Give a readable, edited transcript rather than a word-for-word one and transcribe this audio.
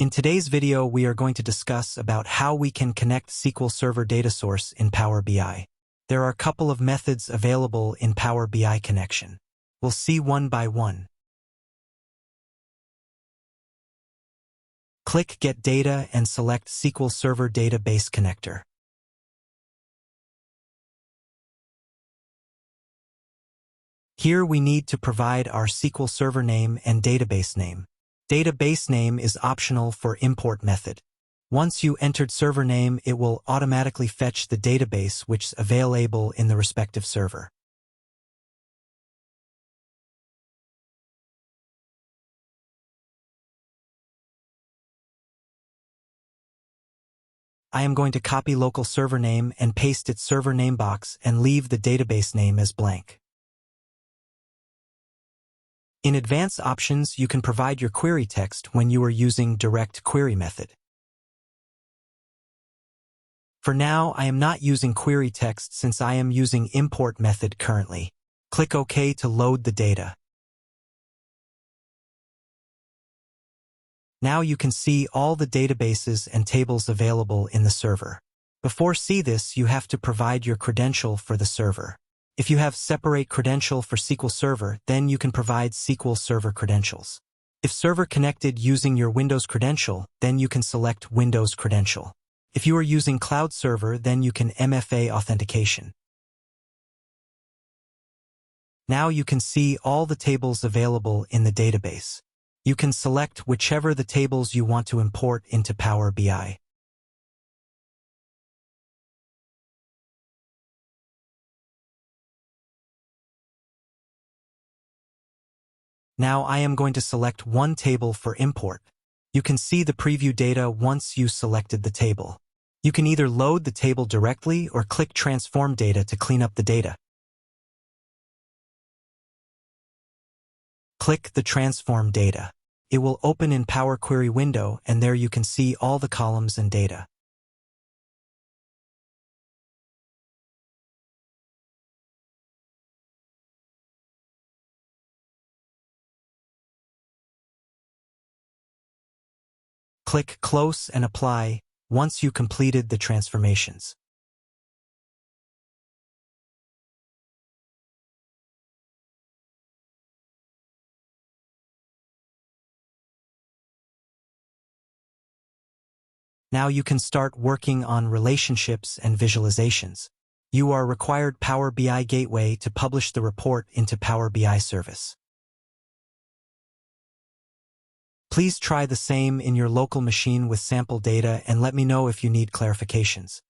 In today's video, we are going to discuss about how we can connect SQL Server data source in Power BI. There are a couple of methods available in Power BI connection. We'll see one by one. Click Get Data and select SQL Server Database Connector. Here we need to provide our SQL Server name and database name. Database name is optional for import method. Once you entered server name, it will automatically fetch the database which is available in the respective server. I am going to copy local server name and paste its server name box and leave the database name as blank. In advanced options, you can provide your query text when you are using direct query method. For now, I am not using query text since I am using import method currently. Click OK to load the data. Now you can see all the databases and tables available in the server. Before see this, you have to provide your credential for the server. If you have separate credential for SQL Server, then you can provide SQL Server credentials. If server connected using your Windows credential, then you can select Windows credential. If you are using cloud server, then you can MFA authentication. Now you can see all the tables available in the database. You can select whichever the tables you want to import into Power BI. Now I am going to select one table for import. You can see the preview data once you selected the table. You can either load the table directly or click Transform Data to clean up the data. Click the Transform Data. It will open in Power Query window, and there you can see all the columns and data. Click Close and Apply once you completed the transformations. Now you can start working on relationships and visualizations. You are required Power BI Gateway to publish the report into Power BI service. Please try the same in your local machine with sample data and let me know if you need clarifications.